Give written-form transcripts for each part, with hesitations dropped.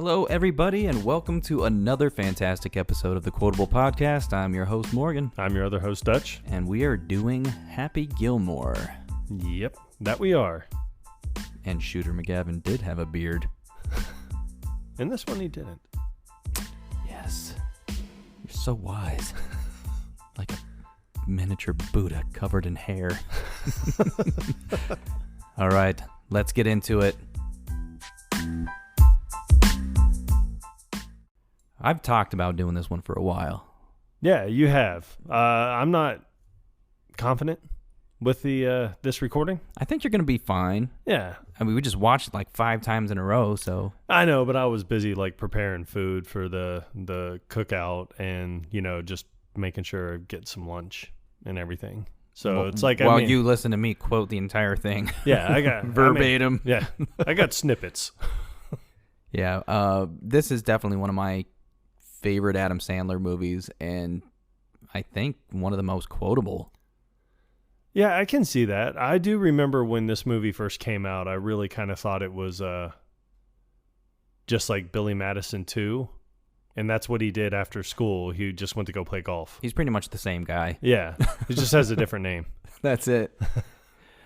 Hello, everybody, and welcome to another fantastic episode of the Quotable Podcast. I'm your host, Morgan. I'm your other host, Dutch. And we are doing Happy Gilmore. Yep, that we are. And Shooter McGavin did have a beard. In this one, he didn't. Yes. You're so wise. Like a miniature Buddha covered in hair. All right, let's get into it. I've talked about doing this one for a while. Yeah, you have. I'm not confident with the this recording. I think you're going to be fine. Yeah. I mean, we just watched it like 5 times in a row, so. I know, but I was busy like preparing food for the cookout and, you know, just making sure I get some lunch and everything. So it's like while you listen to me quote the entire thing. Yeah, I got verbatim. Yeah, I got snippets. Yeah, this is definitely one of my favorite Adam Sandler movies, and I think one of the most quotable. Yeah, I can see that. I do remember when this movie first came out, I really kind of thought it was just like Billy Madison 2, and that's what he did after school. He just went to go play golf. He's pretty much the same guy. Yeah, he just has a different name. That's it.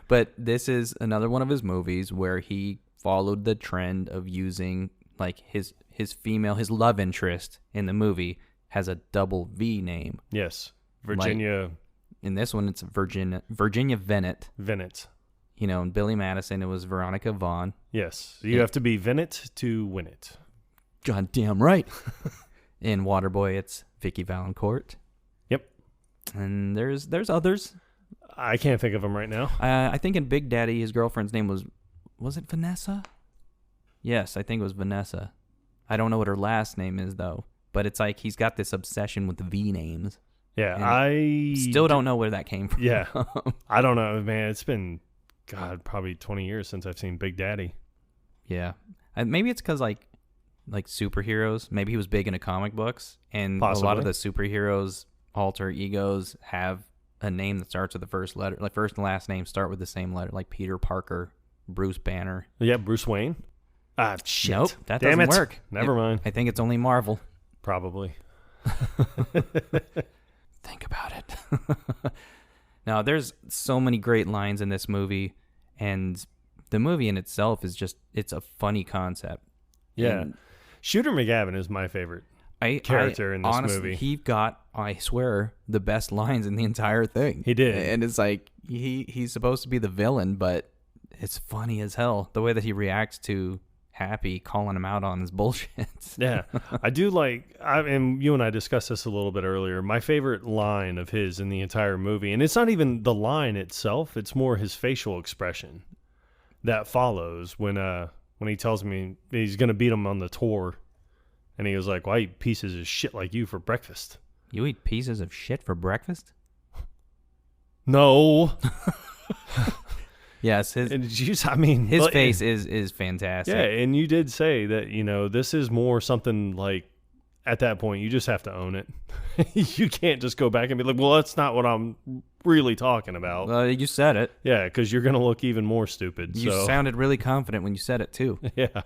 But this is another one of his movies where he followed the trend of using like his love interest in the movie has a double V name. Yes. Virginia. Like, in this one, it's Virginia Vennet. Vennet. You know, in Billy Madison, it was Veronica Vaughn. Yes. You have to be Vennet to win it. God damn right. In Waterboy, it's Vicky Valancourt. Yep. And there's others. I can't think of them right now. I think in Big Daddy, his girlfriend's name was it Vanessa? Yes, I think it was Vanessa. I don't know what her last name is, though. But it's like he's got this obsession with V names. Yeah, I still don't know where that came from. Yeah, I don't know, man. It's been, God, probably 20 years since I've seen Big Daddy. Yeah. Maybe it's because, like superheroes. Maybe he was big into comic books. And Possibly. A lot of the superheroes' alter egos have a name that starts with the first letter. Like, first and last names start with the same letter. Like Peter Parker, Bruce Banner. Yeah, Bruce Wayne. Ah, shit. Nope, that Damn doesn't it. work. Never mind. I think it's only Marvel. Probably. Think about it. Now, there's so many great lines in this movie, and the movie in itself is just, it's a funny concept. Yeah. And Shooter McGavin is my favorite character in this honestly, movie. He got, I swear, the best lines in the entire thing. He did. And it's like, he's supposed to be the villain, but it's funny as hell. The way that he reacts to Happy calling him out on his bullshit. Yeah. I do like, and you and I discussed this a little bit earlier, my favorite line of his in the entire movie, and it's not even the line itself, it's more his facial expression that follows when he tells me he's going to beat him on the tour, and he was like, well, I eat pieces of shit like you for breakfast. You eat pieces of shit for breakfast? No. Yes, his face is fantastic. Yeah, and you did say that, you know, this is more something like, at that point, you just have to own it. You can't just go back and be like, well, that's not what I'm really talking about. You said it. Yeah, because you're going to look even more stupid. You sounded really confident when you said it, too. Yeah.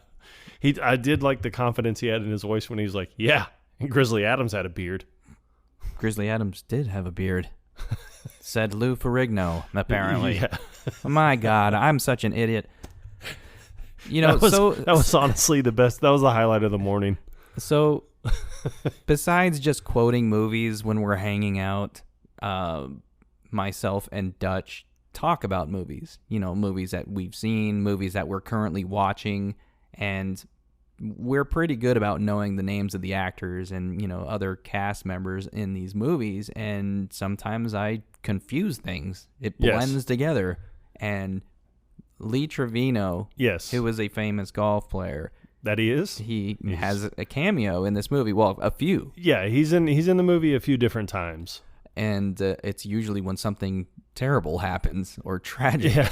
I did like the confidence he had in his voice when he was like, yeah, and Grizzly Adams had a beard. Grizzly Adams did have a beard. Said Lou Ferrigno, apparently. Yeah. My God, I'm such an idiot. You know, that was honestly the best. That was the highlight of the morning. So, besides just quoting movies when we're hanging out, myself and Dutch talk about movies. You know, movies that we've seen, movies that we're currently watching, and we're pretty good about knowing the names of the actors and, you know, other cast members in these movies, and sometimes I confuse things. It blends together. And Lee Trevino, yes, who was a famous golf player, that he is, he has a cameo in this movie. Well, a few. Yeah, he's in the movie a few different times, and it's usually when something terrible happens or tragic. Yeah,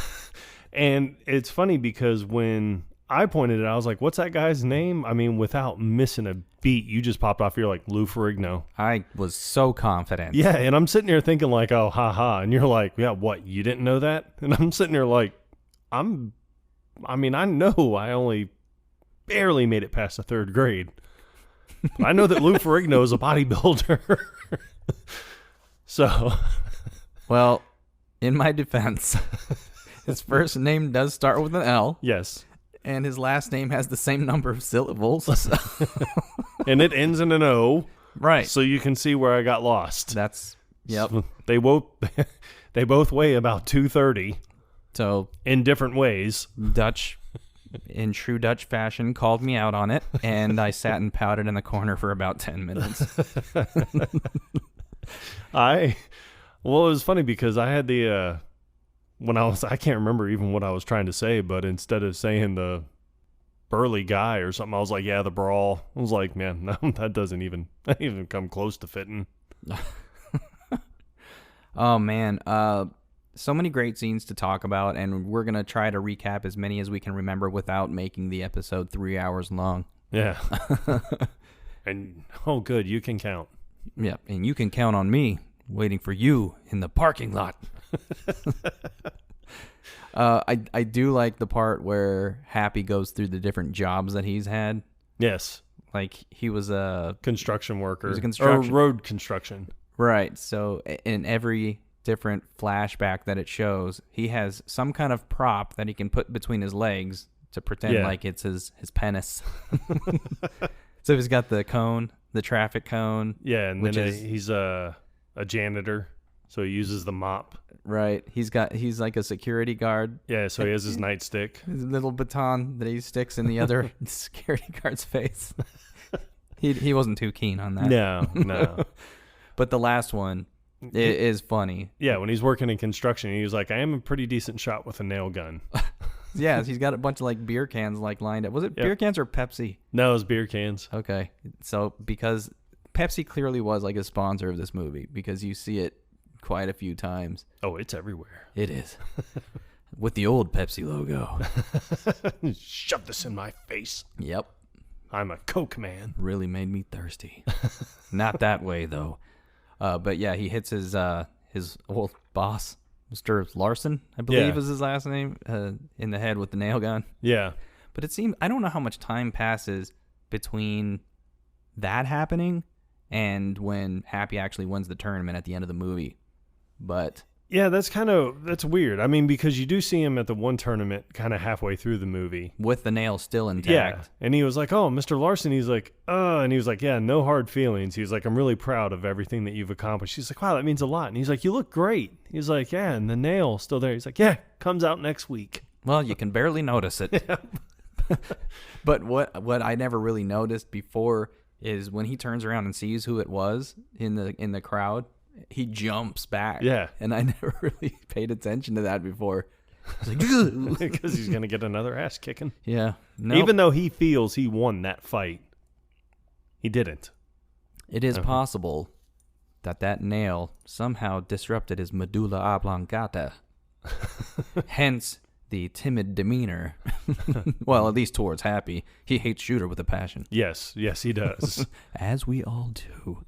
and it's funny because when I pointed it, I was like, what's that guy's name? I mean, without missing a beat, you just popped off. You're like, Lou Ferrigno. I was so confident. Yeah, and I'm sitting here thinking like, oh, haha. And you're like, yeah, what? You didn't know that? And I'm sitting there like, I know I only barely made it past the 3rd grade. But I know that Lou Ferrigno is a bodybuilder. So, well, in my defense, his first name does start with an L. Yes. And his last name has the same number of syllables. So. And it ends in an O. Right. So you can see where I got lost. That's, yep. So they both weigh about 230. So in different ways. Dutch, in true Dutch fashion, called me out on it, and I sat and pouted in the corner for about 10 minutes. Well, it was funny because I had the, I can't remember even what I was trying to say, but instead of saying the burly guy or something, I was like, yeah, the brawl. I was like, man, no, that doesn't even come close to fitting. Oh, man. So many great scenes to talk about, and we're going to try to recap as many as we can remember without making the episode 3 hours long. Yeah. And, oh, good, you can count. Yeah, and you can count on me waiting for you in the parking lot. I do like the part where Happy goes through the different jobs that he's had. Yes. Like, he was a construction worker. He was a construction. Or road construction. Right. So in every different flashback that it shows, he has some kind of prop that he can put between his legs to pretend like it's his penis. So he's got the cone, the traffic cone. Yeah, and then he's a janitor, so he uses the mop. Right. He's like a security guard. Yeah, so he has his nightstick. His little baton that he sticks in the other security guard's face. He wasn't too keen on that. No. But the last one is funny. Yeah, when he's working in construction, he was like, I am a pretty decent shot with a nail gun. Yeah, he's got a bunch of like beer cans like lined up. Was it beer cans or Pepsi? No, it was beer cans. Okay. So because Pepsi clearly was like a sponsor of this movie because you see it quite a few times. Oh, it's everywhere. It is. With the old Pepsi logo. Shove this in my face. Yep. I'm a Coke man. Really made me thirsty. Not that way though. But yeah, he hits his old boss, Mr. Larson, I believe is his last name, in the head with the nail gun. Yeah. But it seems, I don't know how much time passes between that happening and when Happy actually wins the tournament at the end of the movie. But yeah, that's weird. I mean, because you do see him at the one tournament kind of halfway through the movie. With the nail still intact. Yeah. And he was like, oh, Mr. Larson. He's like, and he was like, yeah, no hard feelings. He was like, I'm really proud of everything that you've accomplished. He's like, wow, that means a lot. And he's like, you look great. He's like, yeah, and the nail still there. He's like, yeah, comes out next week. Well, you can barely notice it. Yeah. But what I never really noticed before is when he turns around and sees who it was in the crowd, he jumps back. Yeah. And I never really paid attention to that before. Because he's going to get another ass kicking. Yeah. Nope. Even though he feels he won that fight, he didn't. It is possible that nail somehow disrupted his medulla oblongata. Hence the timid demeanor. Well, at least towards Happy. He hates Shooter with a passion. Yes, he does. As we all do.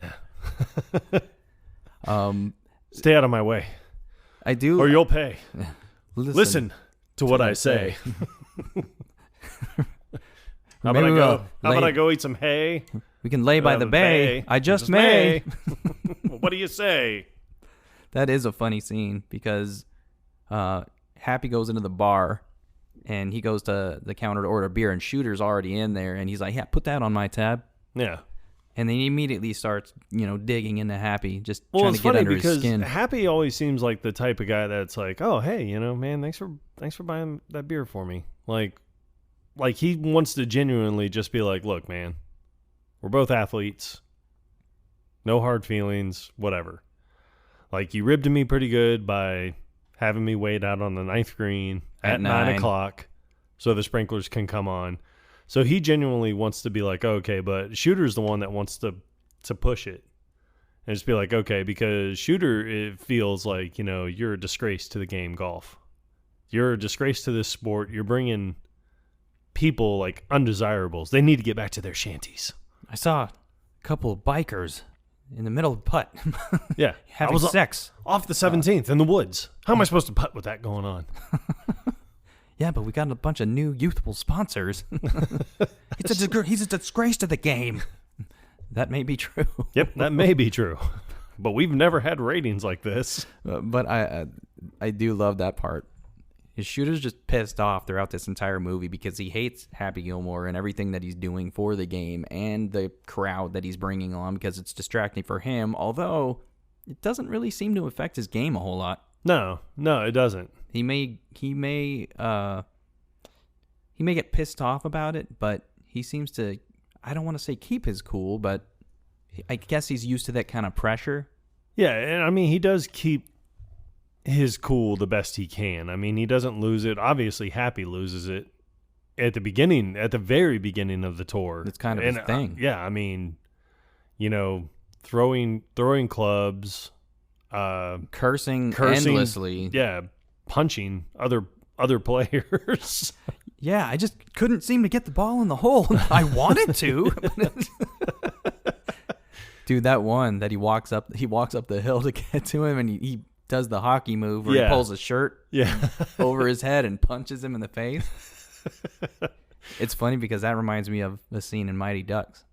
Stay out of my way. I do. Or you'll pay. Listen to what I say. How about I go? How about I go eat some hay? We can lay by the bay. I just may. What do you say? That is a funny scene because Happy goes into the bar and he goes to the counter to order beer and Shooter's already in there and he's like, yeah, put that on my tab. Yeah. And then he immediately starts, digging into Happy, just trying to get under his skin. Happy always seems like the type of guy that's like, oh, hey, man, thanks for buying that beer for me. Like he wants to genuinely just be like, look, man, we're both athletes. No hard feelings, whatever. Like, you ribbed me pretty good by having me wait out on the 9th green at 9 o'clock so the sprinklers can come on. So he genuinely wants to be like, okay, but Shooter's the one that wants to push it. And just be like, okay, because Shooter, it feels like, you're a disgrace to the game golf. You're a disgrace to this sport. You're bringing people like undesirables. They need to get back to their shanties. I saw a couple of bikers in the middle of the putt. Yeah. Having sex. Off the 17th in the woods. How am I supposed to putt with that going on? Yeah, but we got a bunch of new youthful sponsors. He's a disgrace to the game. That may be true. Yep, that may be true. But we've never had ratings like this. But I do love that part. His Shooter's just pissed off throughout this entire movie because he hates Happy Gilmore and everything that he's doing for the game and the crowd that he's bringing on because it's distracting for him, although it doesn't really seem to affect his game a whole lot. No, it doesn't. He may get pissed off about it, but he seems to, I don't want to say keep his cool, but I guess he's used to that kind of pressure. Yeah, and I mean, he does keep his cool the best he can. I mean, he doesn't lose it. Obviously, Happy loses it at the very beginning of the tour. It's kind of his thing. Yeah, I mean, throwing clubs, cursing endlessly. Yeah, punching other players. Yeah, I just couldn't seem to get the ball in the hole. I wanted to. Dude, that one that he walks up the hill to get to him, and he does the hockey move where he pulls his shirt over his head and punches him in the face. It's funny because that reminds me of the scene in Mighty Ducks.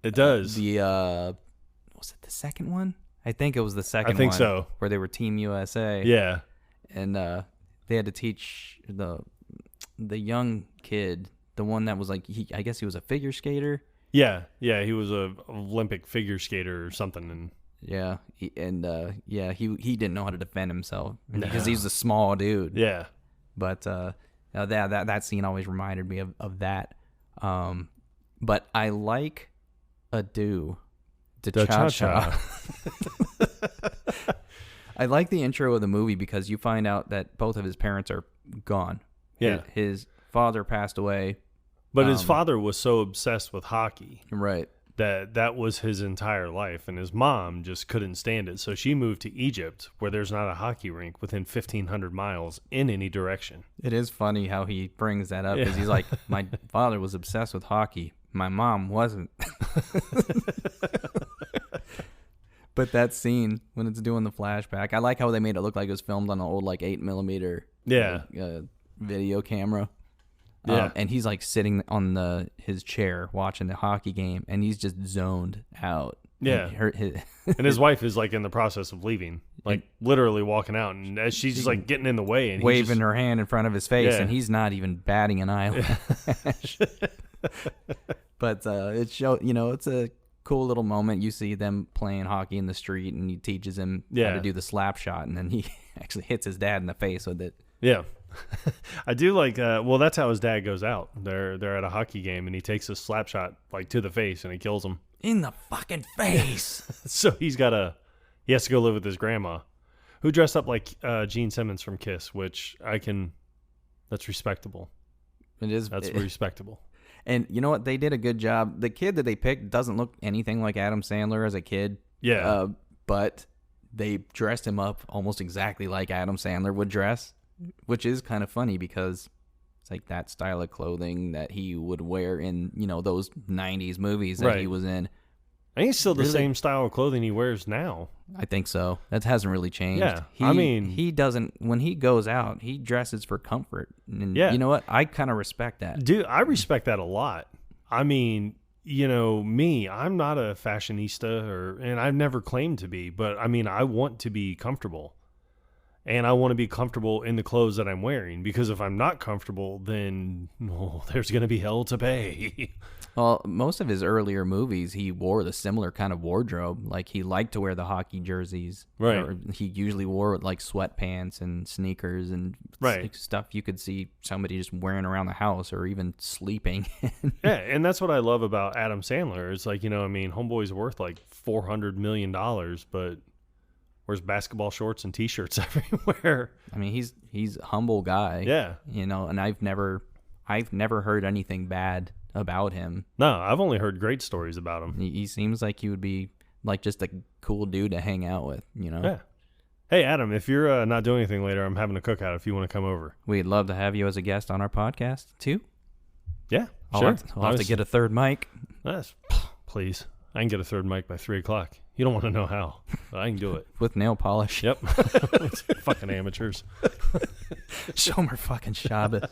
It does. Was it the second one? I think it was the second one. I think so. Where they were Team USA. Yeah. And they had to teach the young kid, the one that was like, I guess he was a figure skater. Yeah, he was a Olympic figure skater or something. And yeah, he didn't know how to defend himself because he's a small dude. Yeah, but that scene always reminded me of that. But I like the cha-cha. I like the intro of the movie because you find out that both of his parents are gone. Yeah, his father passed away. But his father was so obsessed with hockey. Right. That was his entire life, and his mom just couldn't stand it. So she moved to Egypt, where there's not a hockey rink within 1,500 miles in any direction. It is funny how he brings that up because he's like, my father was obsessed with hockey. My mom wasn't. But that scene, when it's doing the flashback, I like how they made it look like it was filmed on an old 8mm video camera. Yeah, and he's sitting on his chair watching the hockey game, and he's just zoned out. Yeah, and his wife is in the process of leaving, literally walking out, and as she's just getting in the way and waving her hand in front of his face, and he's not even batting an eyelash. But it's a cool little moment. You see them playing hockey in the street, and he teaches him how to do the slap shot, and then he actually hits his dad in the face with it. Yeah. I do that's how his dad goes out. They're at a hockey game, and he takes a slap shot to the face, and he kills him in the fucking face. So he has to go live with his grandma, who dressed up like Gene Simmons from Kiss, which that's respectable. That's respectable. And you know what? They did a good job. The kid that they picked doesn't look anything like Adam Sandler as a kid. Yeah. But they dressed him up almost exactly like Adam Sandler would dress. Which is kind of funny because it's that style of clothing that he would wear in, those 90s movies that he was in. And he's still the same style of clothing he wears now. I think so. That hasn't really changed. Yeah. He doesn't, when he goes out, he dresses for comfort. And you know what? I kind of respect that. Dude, I respect that a lot. I mean, me, I'm not a fashionista and I've never claimed to be, but I want to be comfortable. And I want to be comfortable in the clothes that I'm wearing, because if I'm not comfortable, then there's going to be hell to pay. Well, most of his earlier movies, he wore the similar kind of wardrobe. He liked to wear the hockey jerseys. Right. Or he usually wore sweatpants and sneakers and stuff you could see somebody just wearing around the house or even sleeping. Yeah, and that's what I love about Adam Sandler. It's Homeboy's worth $400 million, but wears basketball shorts and T-shirts everywhere. He's a humble guy. Yeah. And I've never heard anything bad about him. No, I've only heard great stories about him. He seems like he would be just a cool dude to hang out with, Yeah. Hey, Adam, if you're not doing anything later, I'm having a cookout if you want to come over. We'd love to have you as a guest on our podcast, too. Yeah, I'll have to get a third mic. Yes, please. I can get a third mic by 3 o'clock. You don't want to know how. But I can do it. With nail polish. Yep. Fucking amateurs. Show 'em her fucking Shabbos.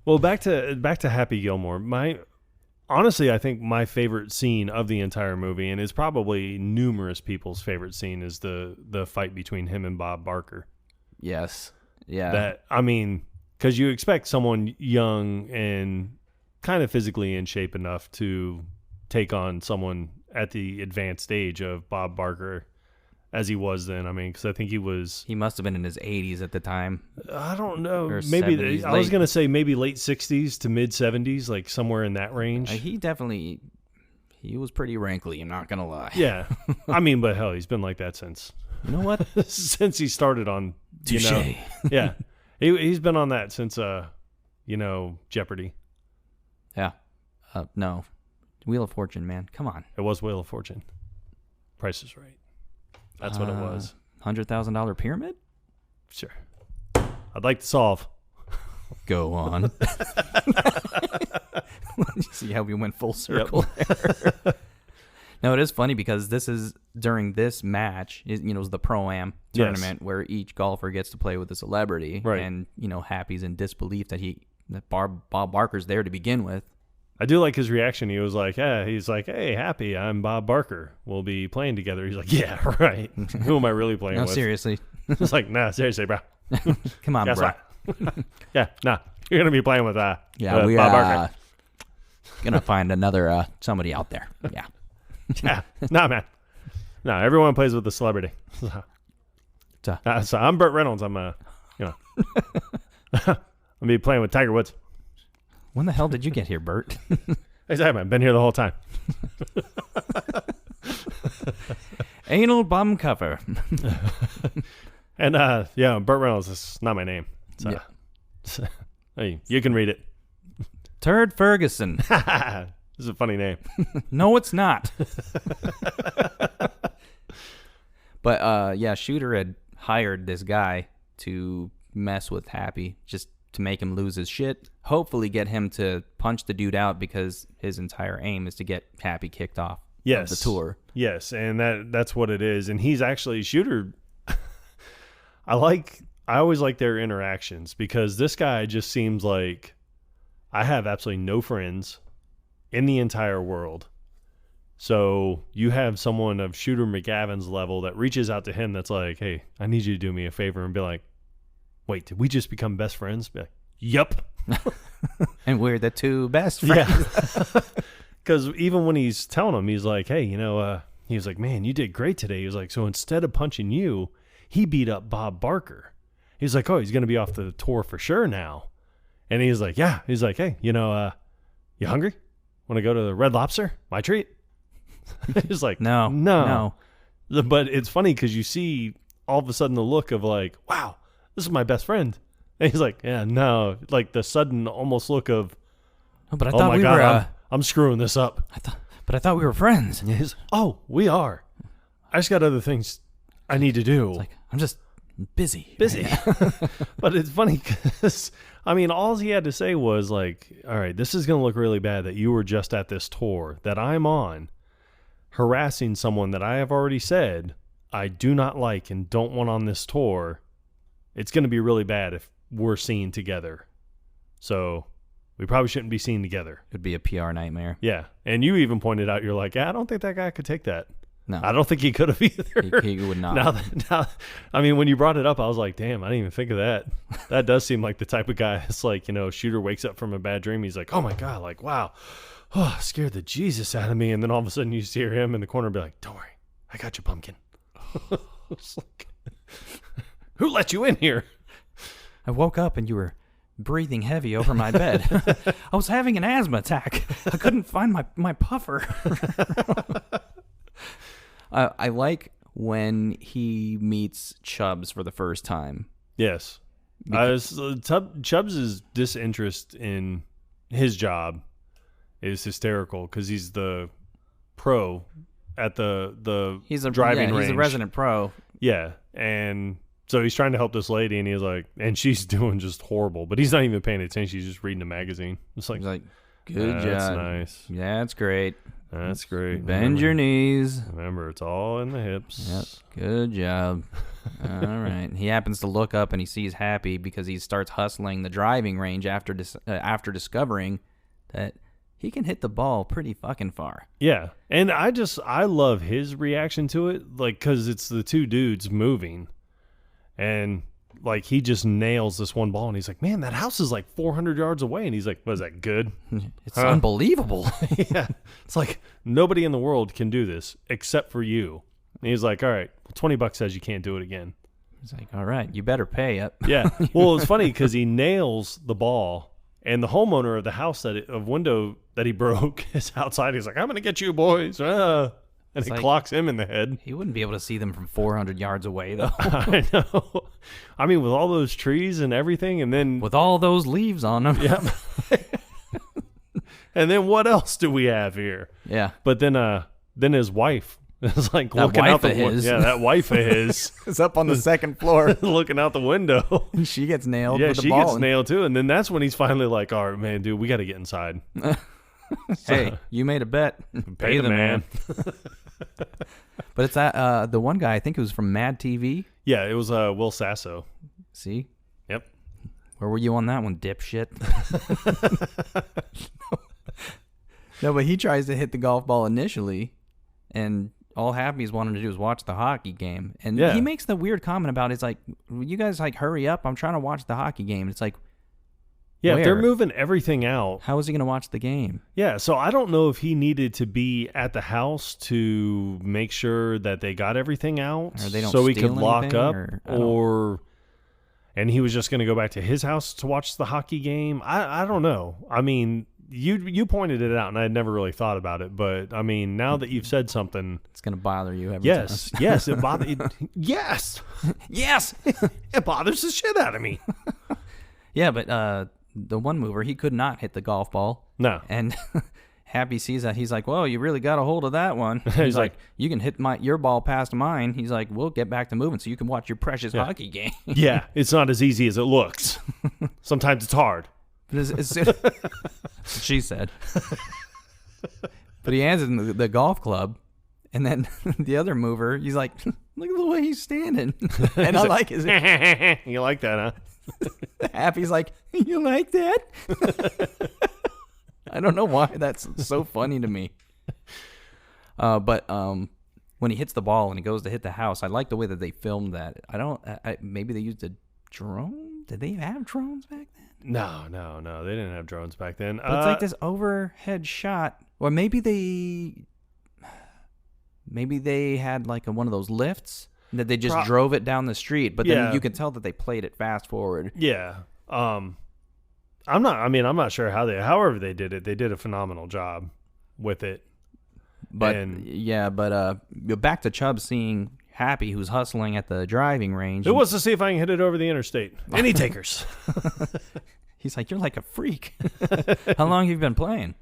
Well, back to Happy Gilmore. Honestly, I think my favorite scene of the entire movie, and it's probably numerous people's favorite scene, is the fight between him and Bob Barker. Yes. Yeah. That, I mean, because you expect someone young and kind of physically in shape enough to take on someone at the advanced age of Bob Barker as he was then. I mean, because I think he must have been in his 80s at the time. I don't know. Or Maybe 70s, I was going to say maybe late 60s to mid 70s, like somewhere in that range. He was pretty wrinkly, I'm not going to lie. Yeah. I mean, but hell, he's been like that since. You know what? Since he started on, Touché. Yeah. He's been on that since, Jeopardy. Yeah. No. Wheel of Fortune, man. Come on. It was Wheel of Fortune. Price is Right. That's what it was. $100,000 pyramid? Sure. I'd like to solve. Go on. You see how we went full circle there. No, it is funny because this is during this match, it was the Pro-Am tournament where each golfer gets to play with a celebrity. Right. And, Happy's in disbelief that Bob Barker's there to begin with. I do like his reaction. He was like, hey, Happy, I'm Bob Barker. We'll be playing together. He's like, yeah, right. Who am I really playing with? No, seriously. It's like, nah, seriously, bro. Come on, bro. Yeah, nah. You're going to be playing with Bob Barker. Going to find another somebody out there. Yeah. Yeah. Nah, man. No, everyone plays with the celebrity. So I'm Burt Reynolds. I'm, I'll be playing with Tiger Woods. When the hell did you get here, Bert? Exactly, man. Been here the whole time. Anal bum cover. And, Burt Reynolds is not my name. So, hey, you can read it. Turd Ferguson. This is a funny name. No, it's not. But, Shooter had hired this guy to mess with Happy, just to make him lose his shit, hopefully get him to punch the dude out because his entire aim is to get Happy kicked off of the tour. Yes, and that's what it is. And he's actually, Shooter, I always like their interactions because this guy just seems like I have absolutely no friends in the entire world. So you have someone of Shooter McGavin's level that reaches out to him that's like, hey, I need you to do me a favor, and be like, wait, did we just become best friends? Be like, yup. And we're the two best friends. Yeah. Because even when he's telling him, he's like, hey, he was like, man, you did great today. He was like, so instead of punching you, he beat up Bob Barker. He's like, oh, he's going to be off the tour for sure now. And he's like, yeah. He's like, hey, you hungry? Want to go to the Red Lobster? My treat. He's like, no. But it's funny because you see all of a sudden the look of like, wow, this is my best friend. And he's like, yeah, no. Like the sudden almost look of, but I thought we were. I'm screwing this up. I thought we were friends. Oh, we are. I just got other things I need to do. It's like, I'm just busy. But it's funny because, all he had to say was like, all right, this is going to look really bad that you were just at this tour that I'm on, harassing someone that I have already said I do not like and don't want on this tour. It's going to be really bad if we're seen together. So we probably shouldn't be seen together. It'd be a PR nightmare. Yeah. And you even pointed out, you're like, I don't think that guy could take that. No. I don't think he could have either. He would not. When you brought it up, I was like, damn, I didn't even think of that. That does seem like the type of guy. It's like, Shooter wakes up from a bad dream. He's like, oh my God, like, wow. Oh, scared the Jesus out of me. And then all of a sudden you hear him in the corner be like, don't worry, I got your pumpkin. It's like, who let you in here? I woke up and you were breathing heavy over my bed. I was having an asthma attack. I couldn't find my puffer. I like when he meets Chubbs for the first time. Yes. Chubbs' disinterest in his job is hysterical because he's the pro at the driving range. He's a resident pro. Yeah. And so he's trying to help this lady, and he's like, and she's doing just horrible, but he's not even paying attention. He's just reading a magazine. It's like, he's like, good job. That's nice. Yeah, that's great. That's great. Bend your knees. Remember, it's all in the hips. Yep. Good job. All right. He happens to look up and he sees Happy because he starts hustling the driving range after discovering that he can hit the ball pretty fucking far. Yeah. And I love his reaction to it, like, because it's the two dudes moving. And, like, he just nails this one ball. And he's like, man, that house is like 400 yards away. And he's like, was that good? It's unbelievable. Yeah. It's like, nobody in the world can do this except for you. And he's like, all right, $20 says you can't do it again. He's like, all right, you better pay up. Yeah. Well, it's funny because he nails the ball. And the homeowner of the house window that he broke is outside. He's like, I'm going to get you boys. And he clocks him in the head. He wouldn't be able to see them from 400 yards away, though. I know. I mean, with all those trees and everything, and then... with all those leaves on them. Yep. And then what else do we have here? Yeah. But then his wife is like that looking out the window. Yeah, that wife of his. is up on the second floor. Looking out the window. And she gets nailed Yeah, with the she ball. gets nailed too. And then that's when he's finally like, all right, man, dude, we got to get inside. Hey, you made a bet. Pay the man. But it's the one guy, I think it was from Mad TV. Yeah, it was Will Sasso. See? Yep. Where were you on that one, dipshit? No, but he tries to hit the golf ball initially, and all Happy's wanting to do is watch the hockey game. And he makes the weird comment about it's like, you guys like hurry up, I'm trying to watch the hockey game. It's like, yeah, where? if they're moving everything out. How is he going to watch the game? Yeah, so I don't know if he needed to be at the house to make sure that they got everything out Or they don't so he steal could lock anything, up, and he was just going to go back to his house to watch the hockey game. I don't know. I mean, you pointed it out, and I had never really thought about it, but I mean, now that you've said something, it's going to bother you every time. Yes, it bothers. Yes, yes, it bothers the shit out of me. Yeah, but the one mover, he could not hit the golf ball. No, and Happy sees that. He's like, well, you really got a hold of that one. He's like, you can hit your ball past mine. He's like, we'll get back to moving so you can watch your precious hockey game. Yeah, it's not as easy as it looks. Sometimes it's hard. But as soon, she said. But he hands him the golf club, and then the other mover, he's like, look at the way he's standing. And I like his... You like that, huh? Happy's like, you like that? I don't know why that's so funny to me. But when he hits the ball and he goes to hit the house, I like the way that they filmed that. Maybe they used a drone? Did they have drones back then? No. They didn't have drones back then. But it's like this overhead shot. Or maybe they had like one of those lifts that they just drove it down the street. But then you can tell that they played it fast forward. Yeah. I'm not sure however they did it. They did a phenomenal job with it. But back to Chubb seeing Happy, who's hustling at the driving range. It was to see if I can hit it over the interstate. Any takers? He's like, you're like a freak. How long have you been playing?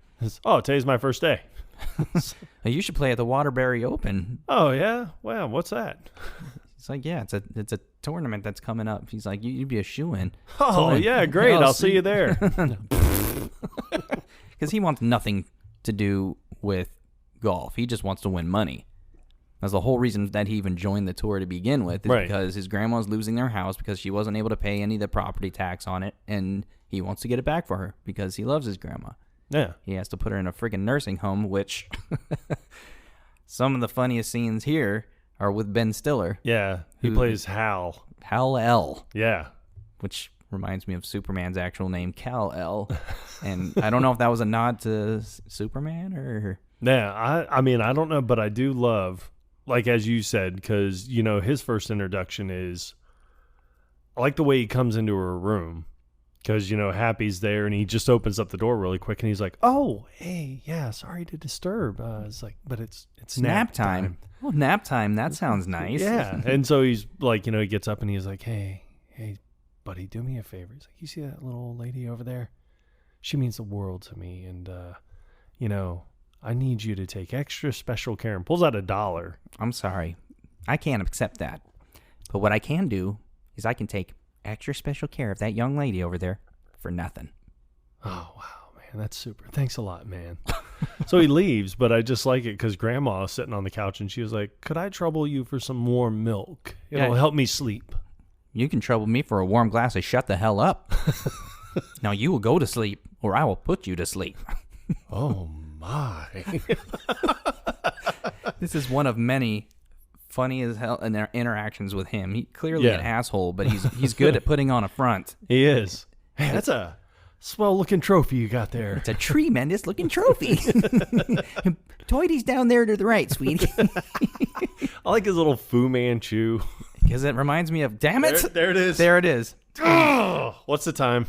Today's my first day. You should play at the Waterbury Open. Oh yeah? Wow, what's that? He's like, yeah, it's a tournament that's coming up. He's like, you'd be a shoo-in. Oh yeah, great. I'll see you there. Because he wants nothing to do with golf. He just wants to win money. That's the whole reason that he even joined the tour to begin with, is because his grandma's losing their house because she wasn't able to pay any of the property tax on it, and he wants to get it back for her because he loves his grandma. Yeah. He has to put her in a freaking nursing home, which some of the funniest scenes here are with Ben Stiller. Yeah, he plays Hal. Hal-El. Yeah. Which reminds me of Superman's actual name, Kal-El. And I don't know if that was a nod to Superman or... Yeah, I mean, I don't know, but I do love, like as you said, because, his first introduction is, I like the way he comes into her room, because, Happy's there, and he just opens up the door really quick, and he's like, oh, hey, yeah, sorry to disturb. It's like, but it's nap time. Oh, nap time, that sounds nice. Yeah, and so he's like, he gets up, and he's like, hey, buddy, do me a favor. He's like, you see that little old lady over there? She means the world to me, and, I need you to take extra special care, and pulls out $1. I'm sorry. I can't accept that. But what I can do is I can take extra special care of that young lady over there for nothing. Oh, wow, man. That's super. Thanks a lot, man. So he leaves, but I just like it because Grandma is sitting on the couch and she was like, could I trouble you for some warm milk? It'll help me sleep. You can trouble me for a warm glass of shut the hell up. Now you will go to sleep or I will put you to sleep. Oh, my. This is one of many funny as hell interactions with him. He clearly an asshole, but he's good at putting on a front. He is. Hey, that's a swell-looking trophy you got there. It's a tremendous-looking trophy. Toity's down there to the right, sweetie. I like his little Fu Manchu. Because it reminds me of, damn it. There it is. There it is. Oh, what's the time?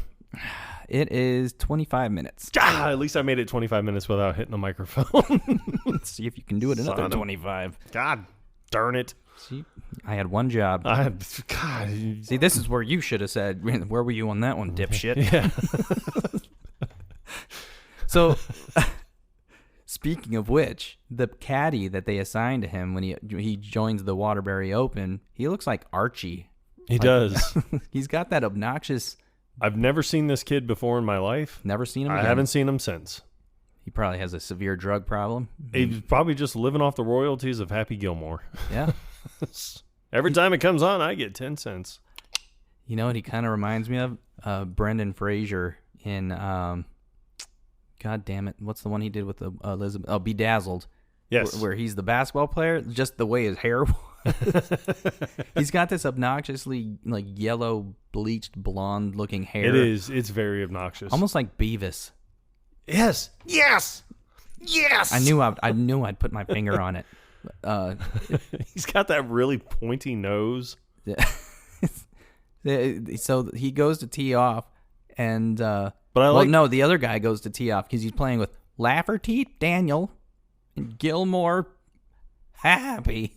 It is 25 minutes. At least I made it 25 minutes without hitting the microphone. Let's see if you can do it another 25. God darn it. See, I had one job. God. See, this is where you should have said, where were you on that one, dipshit? Yeah. So, speaking of which, the caddy that they assigned to him when he joins the Waterbury Open, he looks like Archie. He does. He's got that obnoxious... I've never seen this kid before in my life. Never seen him again. I haven't seen him since. He probably has a severe drug problem. He's probably just living off the royalties of Happy Gilmore. Yeah. Every time it comes on, I get 10 cents. You know what he kind of reminds me of? Brendan Fraser in, God damn it, what's the one he did with Elizabeth? Oh, Bedazzled. Yes. Where he's the basketball player, just the way his hair was. He's got this obnoxiously like yellow bleached blonde looking hair. It is. It's very obnoxious. Almost like Beavis. Yes. Yes. Yes. I knew I'd put my finger on it. He's got that really pointy nose. So he goes to tee off, and no, the other guy goes to tee off because he's playing with Lafferty, Daniel, and Gilmore, Happy.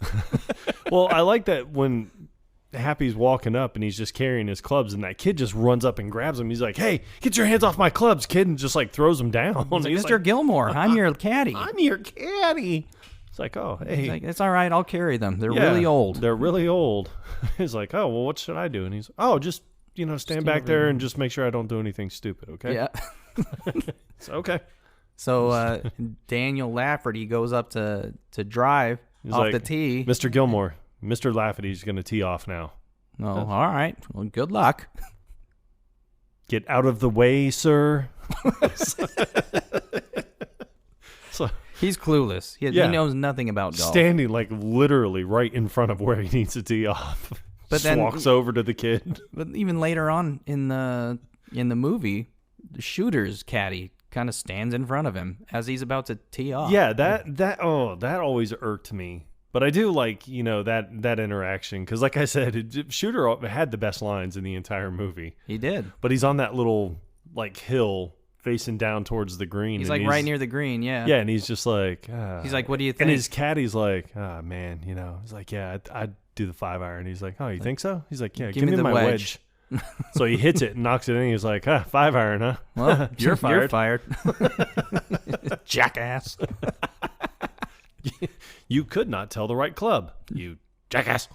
Well, I like that when Happy's walking up and he's just carrying his clubs, and that kid just runs up and grabs him. He's like, "Hey, get your hands off my clubs, kid!" and just like throws them down. He's Mr. Gilmore, I'm your caddy. I'm your caddy. It's like, oh, hey. He's like, it's all right, I'll carry them. They're really old. They're really old. He's like, oh, well, what should I do? And he's, just, stand back there and just make sure I don't do anything stupid, okay? Yeah. So, okay. So Daniel Lafferty goes up to drive off the tee. Mr. Gilmore, Mr. Lafferty's going to tee off now. Oh, all right. Well, good luck. Get out of the way, sir. So he's clueless. He knows nothing about golf. Standing like literally right in front of where he needs to tee off. But then walks over to the kid. But even later on in the movie, the Shooter's caddy kind of stands in front of him as he's about to tee off. Yeah, that always irked me. But I do like, that interaction because, like I said, Shooter had the best lines in the entire movie. He did. But he's on that little hill facing down towards the green. He's right near the green, yeah. Yeah, and he's just like... he's like, what do you think? And his caddy's like, man, he's like, yeah, I'd do the 5-iron. He's like, oh, you think so? He's like, yeah, give me my wedge. So he hits it and knocks it in. He's like, 5-iron, huh? Well, you're fired. You're fired. Jackass. You could not tell the right club, you jackass.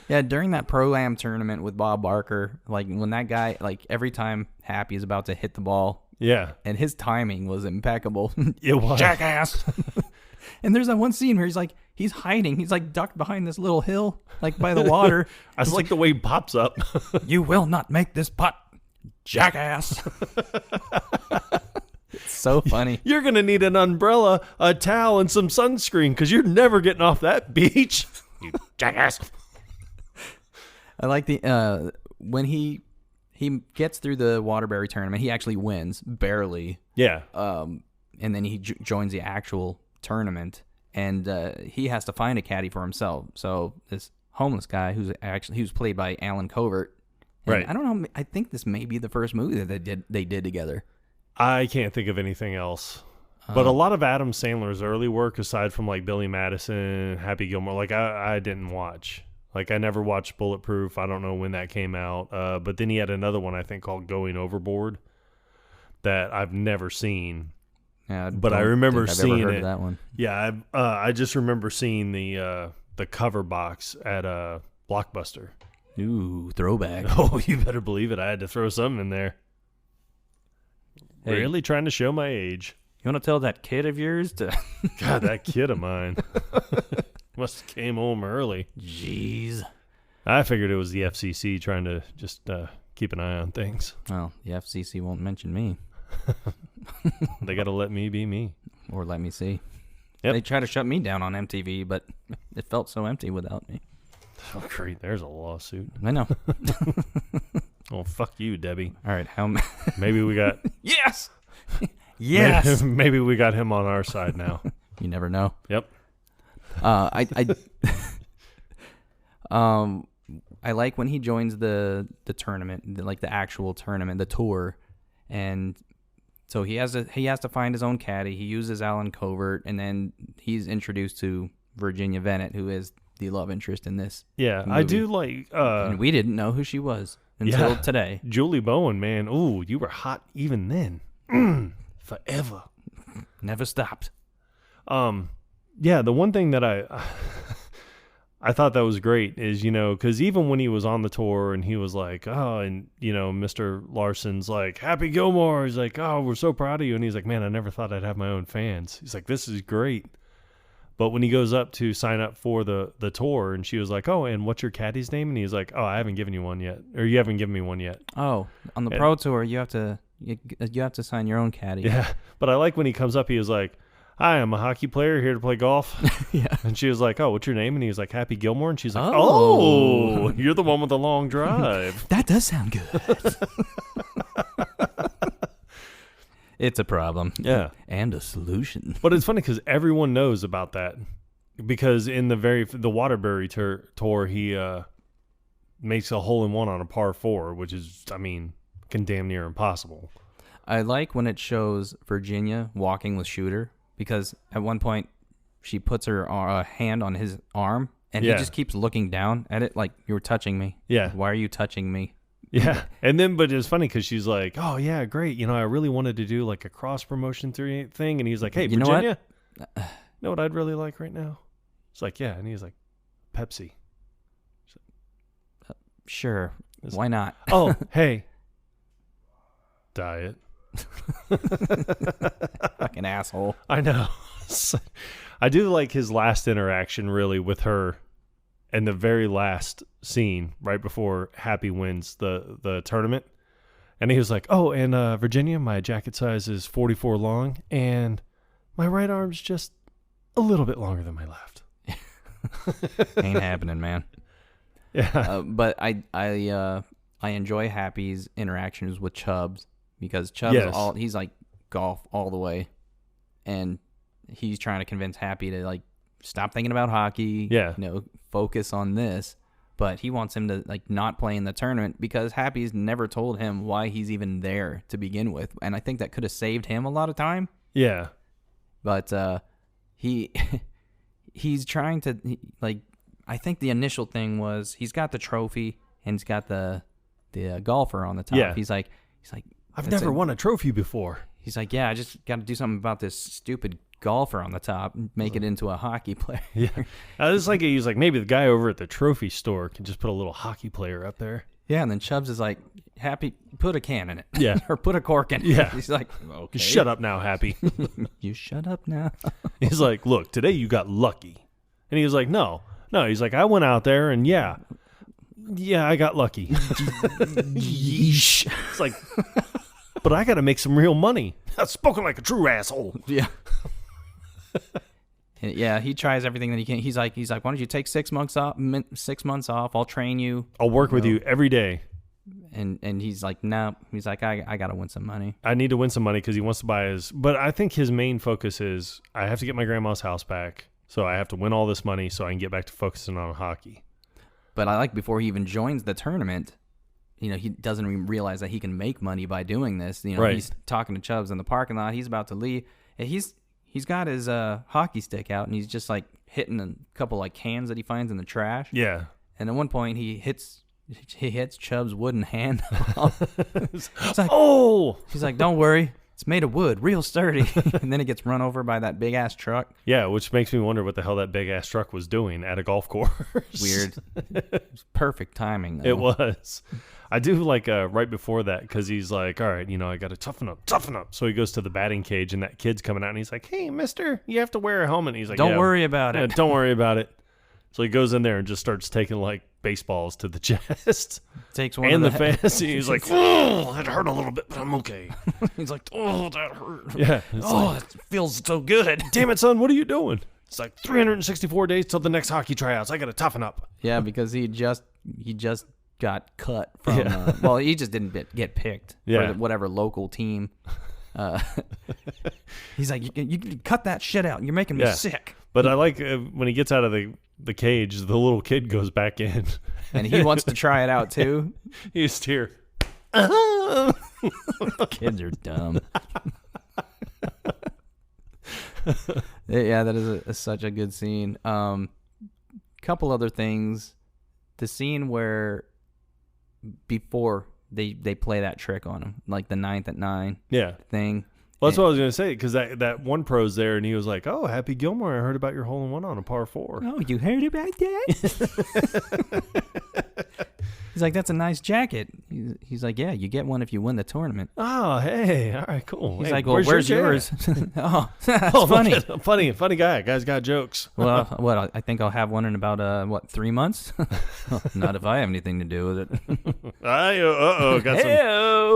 Yeah, during that Pro-Am tournament with Bob Barker, when that guy, every time Happy is about to hit the ball, yeah, and his timing was impeccable. It was. Jackass. And there's that one scene where he's hiding. He's ducked behind this little hill, by the water. I just like the way he pops up. You will not make this putt, jackass. It's so funny. You're going to need an umbrella, a towel, and some sunscreen because you're never getting off that beach. You jackass. I like the when he gets through the Waterbury tournament, he actually wins barely. Yeah. And then he joins the actual tournament, and he has to find a caddy for himself. So this homeless guy who's played by Alan Covert. Right. I don't know. I think this may be the first movie that they did together. I can't think of anything else. But a lot of Adam Sandler's early work, aside from Billy Madison, Happy Gilmore, I didn't watch. I never watched Bulletproof. I don't know when that came out. But then he had another one, I think, called Going Overboard that I've never seen. Yeah, but I remember seeing ever heard it. Of that one. Yeah, I just remember seeing the cover box at Blockbuster. Ooh, throwback. Oh, you better believe it. I had to throw something in there. Hey, Really trying to show my age. you want to tell that kid of yours to... God, that kid of mine. Must have came home early. Jeez. I figured it was the FCC trying to just keep an eye on things. Well, the FCC won't mention me. They got to let me be me. Or let me see. Yep. They tried to shut me down on MTV, but it felt so empty without me. Oh, great. There's a lawsuit. I know. Oh, fuck you, Debbie. All right, how... Maybe we got... Yes! Yes! Maybe we got him on our side now. You never know. Yep. I like when he joins the tournament, like the actual tournament, the tour, and so he has to find his own caddy. He uses Alan Covert, and then he's introduced to Virginia Bennett, who is the love interest in this. Yeah, movie. I do like... and we didn't know who she was until today. Julie Bowen, man. Ooh, you were hot even then. Forever. Never stopped. Yeah, the one thing that I thought that was great is, because even when he was on the tour and he was like, oh, and, Mr. Larson's like, Happy Gilmore. He's like, oh, we're so proud of you. And he's like, man, I never thought I'd have my own fans. He's like, this is great. But when he goes up to sign up for the tour and she was like, oh, and what's your caddy's name? And he's like, oh, I haven't given you one yet. Or you haven't given me one yet. Oh, on the pro tour, you have to sign your own caddy. Yeah. But I like when he comes up, he was like, hi, I'm a hockey player here to play golf. Yeah. And she was like, oh, what's your name? And he was like, Happy Gilmore. And she's like, Oh. You're the one with the long drive. That does sound good. It's a problem. Yeah. And a solution. But it's funny because everyone knows about that. Because in the Waterbury tour, he makes a hole-in-one on a par 4, which is, can damn near impossible. I like when it shows Virginia walking with Shooter, because at one point she puts her hand on his arm, and he just keeps looking down at it like, you're touching me. Yeah. Why are you touching me? Yeah. And then, but it's funny because she's like, oh, yeah, great. I really wanted to do like a cross promotion thing. And he's like, hey, Virginia, you know what I'd really like right now? It's like, yeah. And he's like, Pepsi. Sure. Why not? Oh, hey. Diet. Fucking asshole. I know. I do like his last interaction really with her in the very last scene right before Happy wins the tournament. And he was like, oh, and Virginia, my jacket size is 44 long and my right arm's just a little bit longer than my left. Ain't happening, man. Yeah. But I enjoy Happy's interactions with Chubbs, because Chubbs he's like golf all the way, and he's trying to convince Happy to like stop thinking about hockey. Yeah. Focus on this. But he wants him to like not play in the tournament because Happy's never told him why he's even there to begin with, and I think that could have saved him a lot of time. Yeah. But he's trying to I think the initial thing was he's got the trophy and he's got the golfer on the top. Yeah. He's like I've never won a trophy before. He's like, yeah, I just got to do something about this stupid golfer on the top and make it into a hockey player. Yeah. It's like he's like, maybe the guy over at the trophy store can just put a little hockey player up there. Yeah, and then Chubbs is like, Happy, put a can in it. Yeah. Or put a cork in it. Yeah. He's like, okay. Shut up now, Happy. You shut up now. He's like, look, today you got lucky. And he was like, no. He's like, I went out there and yeah, I got lucky. Yeesh. It's like, but I got to make some real money. I've spoken like a true asshole. Yeah. Yeah, he tries everything that he can. He's like, why don't you take 6 months off? 6 months off. I'll train you. I'll work with you every day. And he's like, no. He's like, I got to win some money. I need to win some money because he wants to buy his. But I think his main focus is I have to get my grandma's house back. So I have to win all this money so I can get back to focusing on hockey. But I like before he even joins the tournament, he doesn't even realize that he can make money by doing this. Right. He's talking to Chubbs in the parking lot. He's about to leave. And he's got his hockey stick out, and he's just like hitting a couple like cans that he finds in the trash. Yeah. And at one point he hits Chubbs' wooden hand off. It's like, oh! He's like, don't worry. It's made of wood, real sturdy. And then it gets run over by that big ass truck. Yeah, which makes me wonder what the hell that big ass truck was doing at a golf course. Weird. It was perfect timing, though. It was. I do like right before that, because he's like, all right, I got to toughen up. So he goes to the batting cage, and that kid's coming out, and he's like, hey, mister, you have to wear a helmet. And he's like, don't worry about it. Don't worry about it. So he goes in there and just starts taking like baseballs to the chest. Takes one and of the fans. He's like, oh, it hurt a little bit, but I'm okay. He's like, oh, that hurt. Yeah. It feels so good. Damn it, son, what are you doing? It's like 364 days till the next hockey tryouts. I got to toughen up. Yeah, because he just got cut from. Well, he just didn't get picked for whatever local team. He's like, you can cut that shit out. You're making me sick. But I like when he gets out of the cage, the little kid goes back in. And he wants to try it out too. He's here. Kids are dumb. Yeah, that is such a good scene. Couple other things. The scene where before they play that trick on him, like the 9th at 9 thing. Well, that's what I was going to say, because that one pro's there, and he was like, oh, Happy Gilmore, I heard about your hole-in-one on a par 4. Oh, you heard about that? He's like, that's a nice jacket. He's like, yeah, you get one if you win the tournament. Oh, hey, all right, cool. He's hey, like, well, where's yours? Oh, that's funny. Funny guy. Guy's got jokes. Well, what? I think I'll have one in about, 3 months? Not if I have anything to do with it.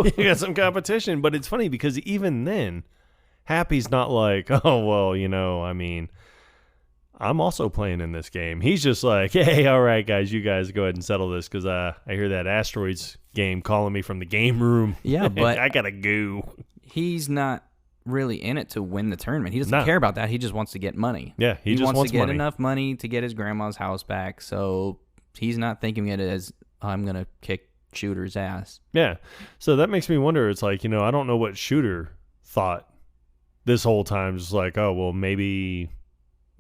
You got some competition. But it's funny, because even then, Happy's not like, oh, well, I mean, I'm also playing in this game. He's just like, hey, all right, guys, you guys go ahead and settle this, because I hear that Asteroids game calling me from the game room. Yeah, but I gotta go. He's not really in it to win the tournament. He doesn't care about that. He just wants to get money. Yeah, he just wants to get money. enough money to get his grandma's house back. So he's not thinking it as, I'm gonna kick Shooter's ass. Yeah, so that makes me wonder. It's like, I don't know what Shooter thought this whole time. Just like, oh, well, maybe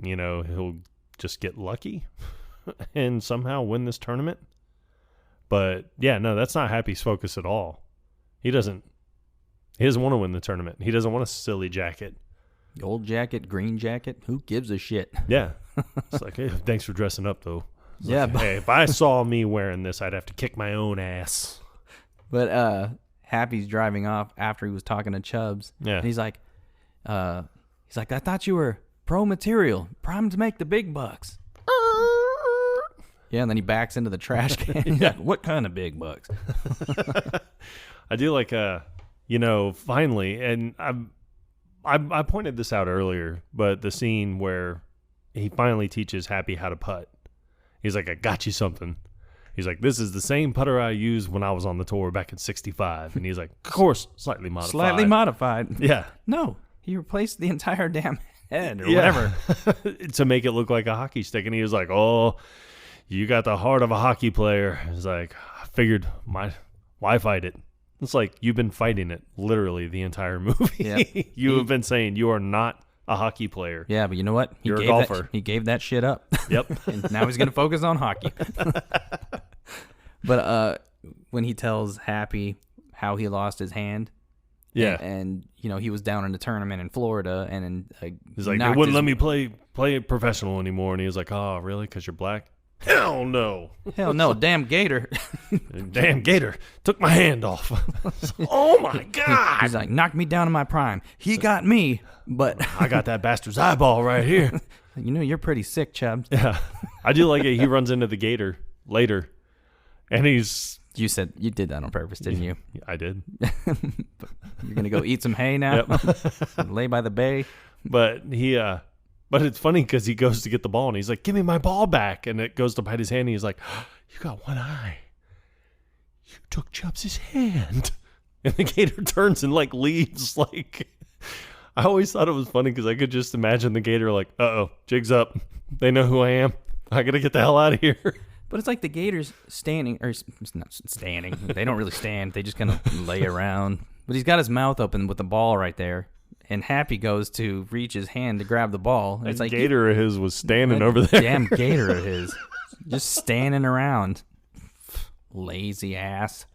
he'll just get lucky and somehow win this tournament. But yeah, no, that's not Happy's focus at all. He doesn't want to win the tournament. He doesn't want a silly jacket. Gold jacket, green jacket, who gives a shit? Yeah. It's like, hey, thanks for dressing up, though. Yeah. Like, hey, if I saw me wearing this, I'd have to kick my own ass. But Happy's driving off after he was talking to Chubbs. Yeah. And he's like, I thought you were pro material, primed to make the big bucks. Yeah, and then he backs into the trash can. He's like, what kind of big bucks? I do like, finally, and I pointed this out earlier, but the scene where he finally teaches Happy how to putt. He's like, I got you something. He's like, this is the same putter I used when I was on the tour back in '65. And he's like, of course, slightly modified. Slightly modified. Yeah. No, he replaced the entire damn head or whatever. To make it look like a hockey stick. And he was like, oh, you got the heart of a hockey player. He's like, I figured, why fight it? It's like, you've been fighting it literally the entire movie. Yep. You have been saying you are not a hockey player. Yeah, but you know what? You're a golfer. He gave that shit up. Yep. And now he's going to focus on hockey. But when he tells Happy how he lost his hand, and he was down in a tournament in Florida, and he's like, they wouldn't let me play professional anymore, and he was like, oh, really? Because you're black? Hell no. Hell no. Damn gator. Damn gator took my hand off. Oh my God. He's like, knocked me down in my prime. He got me, but I got that bastard's eyeball right here. You're pretty sick, Chubbs. Yeah. I do like it. He runs into the gator later, and he's... You said you did that on purpose, didn't you? I did. You're going to go eat some hay now? Yep. Lay by the bay? But but it's funny because he goes to get the ball, and he's like, give me my ball back. And it goes to bite his hand, and he's like, you got one eye. You took Chubbs' hand. And the gator turns and leaves. I always thought it was funny because I could just imagine the gator like, uh-oh, jig's up. They know who I am. I got to get the hell out of here. But it's like the gator's standing, or it's not standing. They don't really stand. They just kind of lay around. But he's got his mouth open with the ball right there. And Happy goes to reach his hand to grab the ball. And it's like gator of his was standing over there. Damn gator of his. Just standing around. Lazy ass.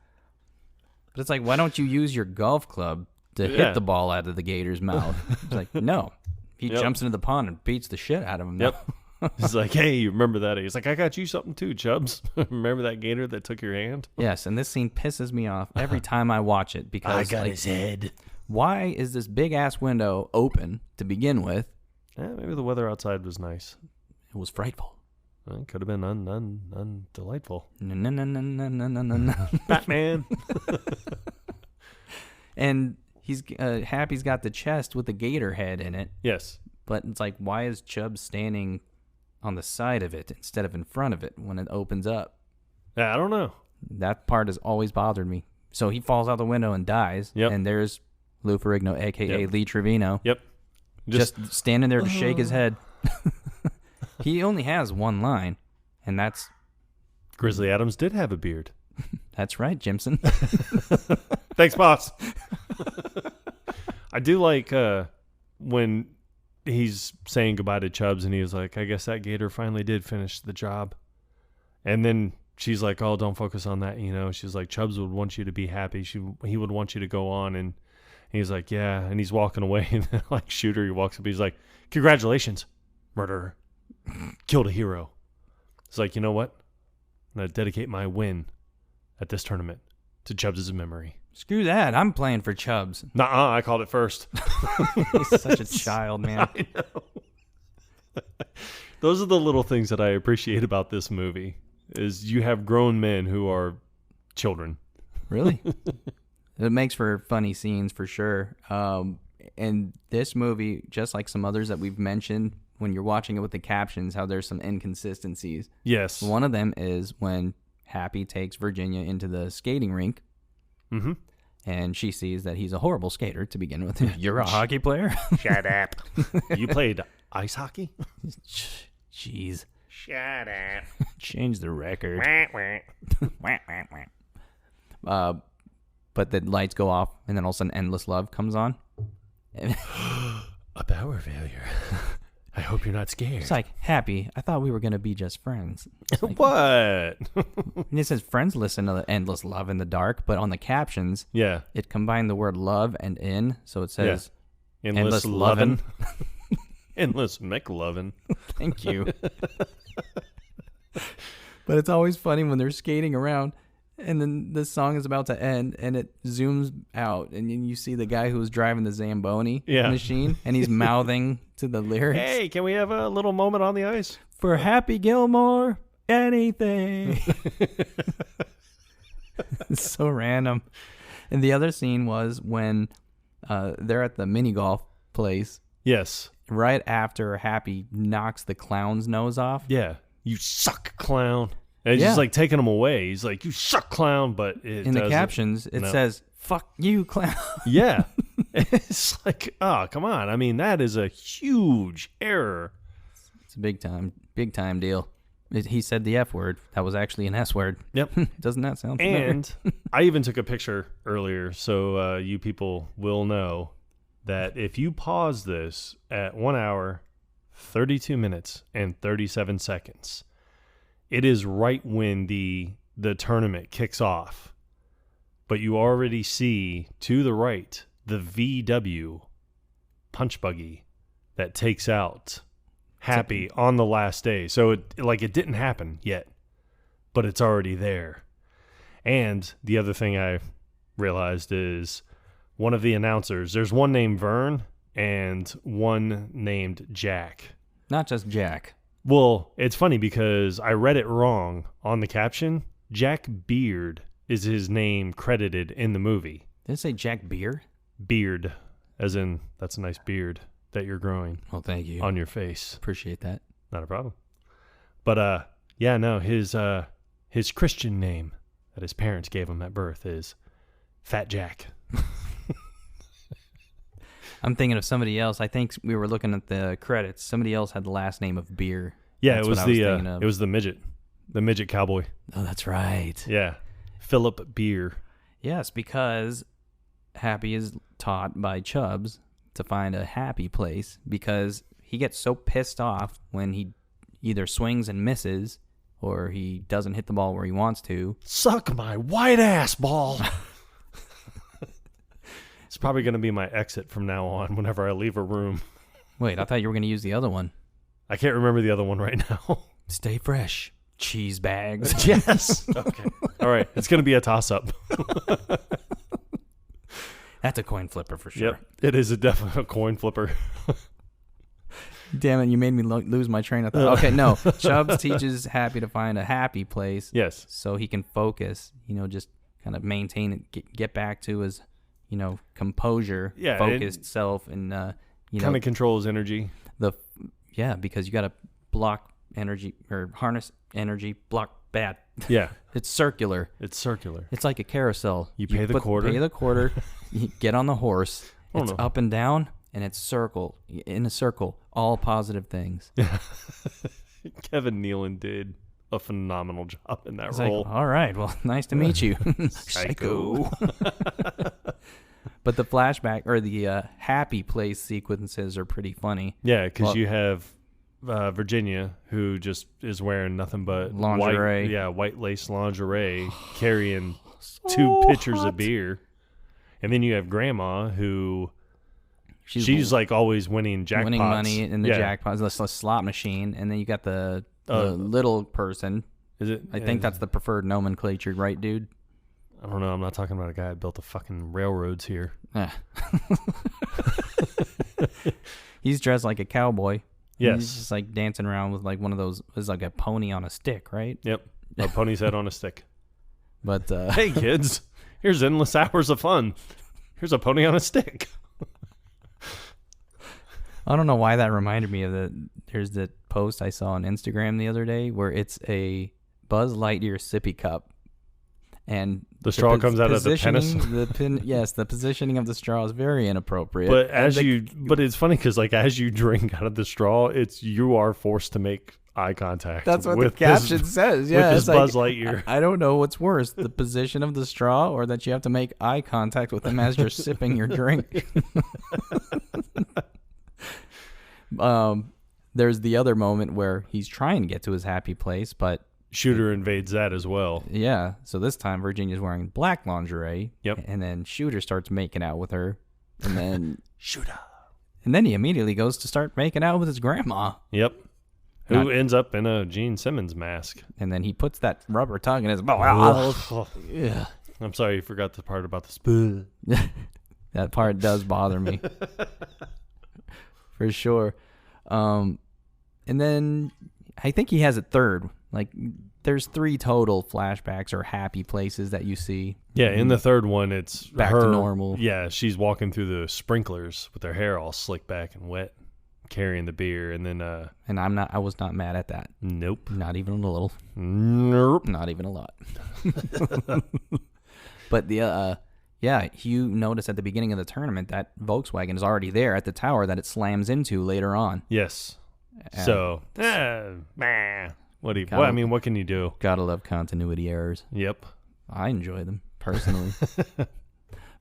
But it's like, why don't you use your golf club to hit the ball out of the gator's mouth. It's like, no. He jumps into the pond and beats the shit out of him. Yep. He's like, hey, you remember that? He's like, I got you something too, Chubbs. Remember that gator that took your hand? Yes, and this scene pisses me off every time I watch it because I got his head. Why is this big-ass window open to begin with? Maybe the weather outside was nice. It was frightful. It could have been undelightful. No. Batman. And he's Happy's got the chest with the gator head in it. Yes. But it's like, why is Chubb standing on the side of it instead of in front of it when it opens up? I don't know. That part has always bothered me. So he falls out the window and dies. Yep. And there's Lou Ferrigno, a.k.a. Lee Trevino. Yep. Just standing there to shake his head. He only has one line, and that's... Grizzly Adams did have a beard. That's right, Jimson. Thanks, boss. I do like when he's saying goodbye to Chubbs, and he was like, I guess that gator finally did finish the job. And then she's like, oh, don't focus on that, you know. She's like, Chubbs would want you to be happy. He would want you to go on. And he's like, yeah. And he's walking away, and then, like, Shooter, he walks up, he's like, congratulations, murderer. Killed a hero. It's like, you know what? I'm going to dedicate my win at this tournament to Chubbs' memory. Screw that. I'm playing for Chubbs. Nuh-uh, I called it first. He's such a child, man. I know. Those are the little things that I appreciate about this movie, is you have grown men who are children. Really? It makes for funny scenes for sure. And this movie, just like some others that we've mentioned, when you're watching it with the captions, how there's some inconsistencies. Yes. One of them is when Happy takes Virginia into the skating rink. Mm-hmm. And she sees that he's a horrible skater to begin with. You're a hockey player? Shut up. You played ice hockey? Jeez. Shut up. Change the record. But the lights go off, and then all of a sudden Endless Love comes on. A power failure. I hope you're not scared. It's like, Happy, I thought we were going to be just friends. Like, what? And it says friends listen to the Endless Love in the dark, but on the captions, Yeah. it combined the word love and in, so it says Endless lovin'. Endless McLovin'. Thank you. But it's always funny when they're skating around, and then the song is about to end, and it zooms out, and then you see the guy who was driving the Zamboni machine, and he's mouthing to the lyrics. Hey, can we have a little moment on the ice? For Happy Gilmore, anything. It's so random. And the other scene was when they're at the mini golf place. Yes. Right after Happy knocks the clown's nose off. Yeah. You suck, clown. And he's just like taking him away. He's like, you suck, clown. But in the captions, it says, fuck you, clown. Yeah. It's like, oh, come on. I mean, that is a huge error. It's a big time deal. He said the F word. That was actually an S word. Yep. Doesn't that sound familiar? And I even took a picture earlier, so you people will know that if you pause this at 1 hour, 32 minutes, and 37 seconds, it is right when the tournament kicks off. But you already see to the right the VW punch buggy that takes out Happy on the last day. So it didn't happen yet, but it's already there. And the other thing I realized is one of the announcers, there's one named Vern and one named Jack. Not just Jack. Well, it's funny because I read it wrong on the caption. Jack Beard is his name credited in the movie. Did it say Jack Beard? Beard, as in that's a nice beard that you're growing. Well, thank you. On your face. Appreciate that. Not a problem. But yeah, no, his Christian name that his parents gave him at birth is Fat Jack. I'm thinking of somebody else. I think we were looking at the credits. Somebody else had the last name of Beer. Yeah, it was the midget cowboy. Oh, that's right. Yeah, Philip Beer. Yes, because Happy is taught by Chubbs to find a happy place because he gets so pissed off when he either swings and misses or he doesn't hit the ball where he wants to. Suck my white ass ball. It's probably going to be my exit from now on whenever I leave a room. Wait, I thought you were going to use the other one. I can't remember the other one right now. Stay fresh. Cheese bags. Yes. Okay. All right. It's going to be a toss-up. That's a coin flipper for sure. Yep. It is a definite coin flipper. Damn it, you made me lose my train of thought. Okay, no. Chubbs teaches Happy to find a happy place. Yes. So he can focus, just kind of maintain it, get back to his, composure, focused self, and, kind of control his energy. Because you got to block energy or harness energy, block bad. Yeah. It's circular. It's like a carousel. You pay the quarter. You get on the horse. It's up and down. And it's in a circle, all positive things. Kevin Nealon did a phenomenal job in that role. All right, well, nice to meet you. Psycho. But the flashback or the happy place sequences are pretty funny. Yeah, because you have Virginia, who just is wearing nothing but lingerie. White lace lingerie, carrying 2 pitchers of beer. And then you have Grandma, who... She's like always winning jackpots. Winning money in the jackpots, the slot machine. And then you got the little person. Is it? I think that's the preferred nomenclature, right, dude? I don't know. I'm not talking about a guy that built the fucking railroads here. He's dressed like a cowboy. Yes. He's just like dancing around with like one of those, it's like a pony on a stick, right? Yep. A pony's head on a stick. But hey, kids, here's endless hours of fun. Here's a pony on a stick. I don't know why that reminded me of there's the post I saw on Instagram the other day where it's a Buzz Lightyear sippy cup. And the straw comes out of the penis. Yes, the positioning of the straw is very inappropriate. But but it's funny because like as you drink out of the straw, you are forced to make eye contact. That's what the caption says. Yeah, with this Buzz Lightyear. I don't know what's worse, the position of the straw or that you have to make eye contact with him as you're sipping your drink. There's the other moment where he's trying to get to his happy place, but Shooter invades that as well. Yeah. So this time Virginia's wearing black lingerie. Yep. And then Shooter starts making out with her. And then Shooter. And then he immediately goes to start making out with his grandma. Yep. Who ends up in a Gene Simmons mask. And then he puts that rubber tongue in his mouth. Yeah. I'm sorry you forgot the part about the spoon. That part does bother me. For sure. And then I think he has a third. Like, there's 3 total flashbacks or happy places that you see. Yeah, in the third one, it's back to normal. Yeah, she's walking through the sprinklers with her hair all slicked back and wet, carrying the beer, and then and I was not mad at that. Nope. Not even a little. Nope. Not even a lot. But you notice at the beginning of the tournament that Volkswagen is already there at the tower that it slams into later on. Yes. So, what can you do? Gotta love continuity errors. Yep. I enjoy them, personally.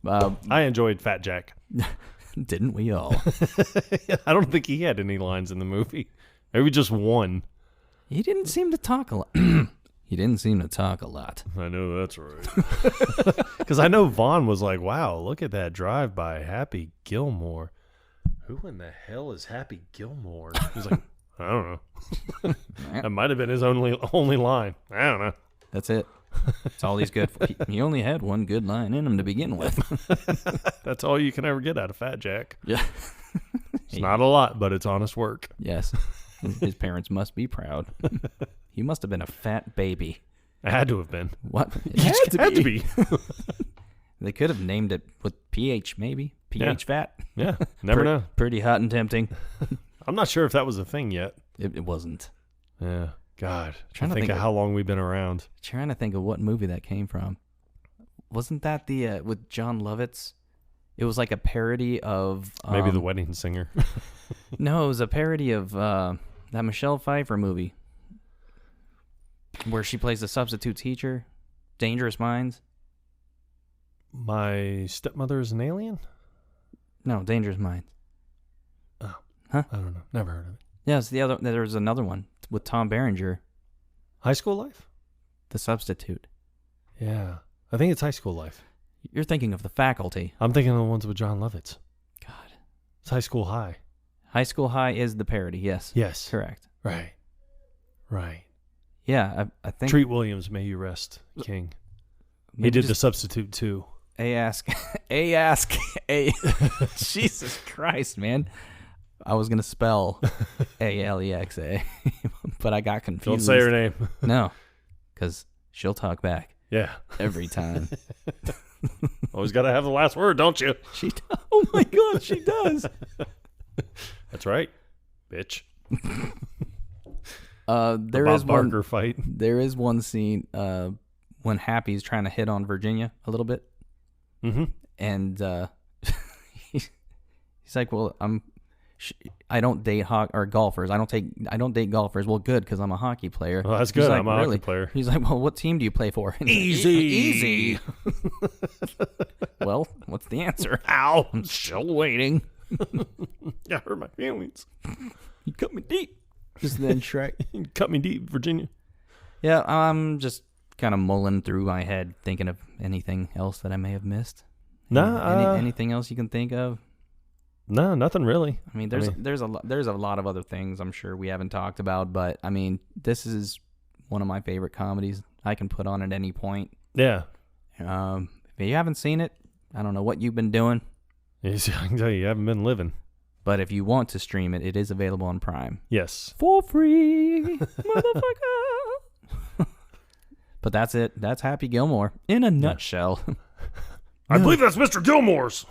I enjoyed Fat Jack. Didn't we all? I don't think he had any lines in the movie. Maybe just one. He didn't seem to talk a lot. I know that's right. Because I know Vaughn was like, wow, look at that drive by Happy Gilmore. Who in the hell is Happy Gilmore? He's like, I don't know. That might have been his only line. I don't know. That's it. That's all he's good for. He only had one good line in him to begin with. That's all you can ever get out of Fat Jack. Yeah. It's not a lot, but it's honest work. Yes. His parents must be proud. He must have been a fat baby. It had to have been. What? It had to be. They could have named it with PH, maybe. PH fat. Yeah, never know. Pretty hot and tempting. I'm not sure if that was a thing yet. It wasn't. Yeah. God. Trying to think of how long we've been around. Trying to think of what movie that came from. Wasn't that the with John Lovitz? It was like a parody of... maybe The Wedding Singer. No, it was a parody of that Michelle Pfeiffer movie where she plays a substitute teacher. Dangerous Minds. My Stepmother is an Alien? No, Dangerous Minds. Oh. Huh? I don't know. Never heard of it. Yeah, there was another one with Tom Berenger. High School Life? The Substitute. Yeah. I think it's High School Life. You're thinking of The Faculty. I'm thinking of the ones with John Lovitz. God. It's High School High. High School High is the parody, yes. Yes. Correct. Right. Yeah, I think... Treat Williams, may you rest, King. He did The Substitute, too. Jesus Christ, man. I was going to spell Alexa, but I got confused. Don't say her name. No, because she'll talk back. Yeah. Every time. Always got to have the last word, don't you? Oh my God, she does. That's right, bitch. There Bob is Barker one fight. There is one scene when Happy's trying to hit on Virginia a little bit, and he's like, "Well, I don't date golfers. I don't date golfers. Well, good, because I'm a hockey player." Well, that's good. Like, I'm a hockey player. He's like, "Well, what team do you play for?" Easy. Well, what's the answer? Ow! I'm still waiting. Yeah, hurt my feelings. You cut me deep. Just then Shrek. You cut me deep, Virginia. Yeah, I'm just kind of mulling through my head, thinking of anything else that I may have missed. Anything else you can think of? No, nothing really. I mean, there's a lot of other things I'm sure we haven't talked about, but I mean, this is one of my favorite comedies I can put on at any point. Yeah. If you haven't seen it, I don't know what you've been doing. I can tell you haven't been living. But if you want to stream it, it is available on Prime. Yes. For free, motherfucker. But that's it. That's Happy Gilmore in a nutshell. I believe that's Mr. Gilmore's.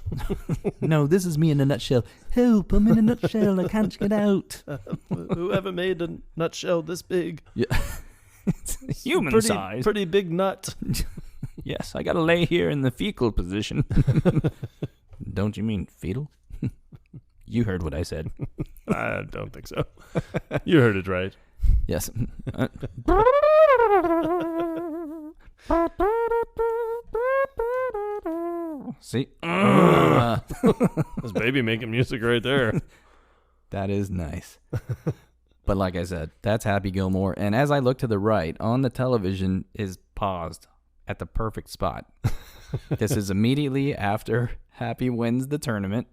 No, this is me in a nutshell. Help, I'm in a nutshell. I can't get out. Whoever made a nutshell this big? Yeah. It's human size. Pretty big nut. Yes, I got to lay here in the fecal position. Don't you mean fetal? You heard what I said. I don't think so. You heard it right. Yes. See? That's baby making music right there. That is nice. But like I said, that's Happy Gilmore. And as I look to the right, on the television is paused at the perfect spot. This is immediately after Happy wins the tournament.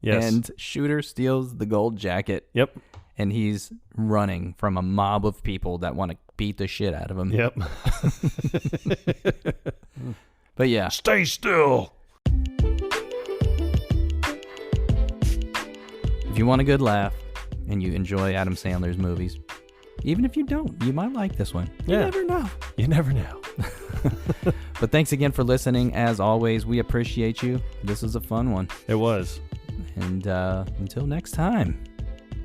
Yes. And Shooter steals the gold jacket. Yep. And he's running from a mob of people that want to beat the shit out of him. Yep. But yeah. Stay still. If you want a good laugh and you enjoy Adam Sandler's movies, even if you don't, you might like this one. You never know. You never know. But thanks again for listening. As always, we appreciate you. This was a fun one. It was. And until next time.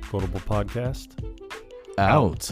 Quotable Podcast. Out.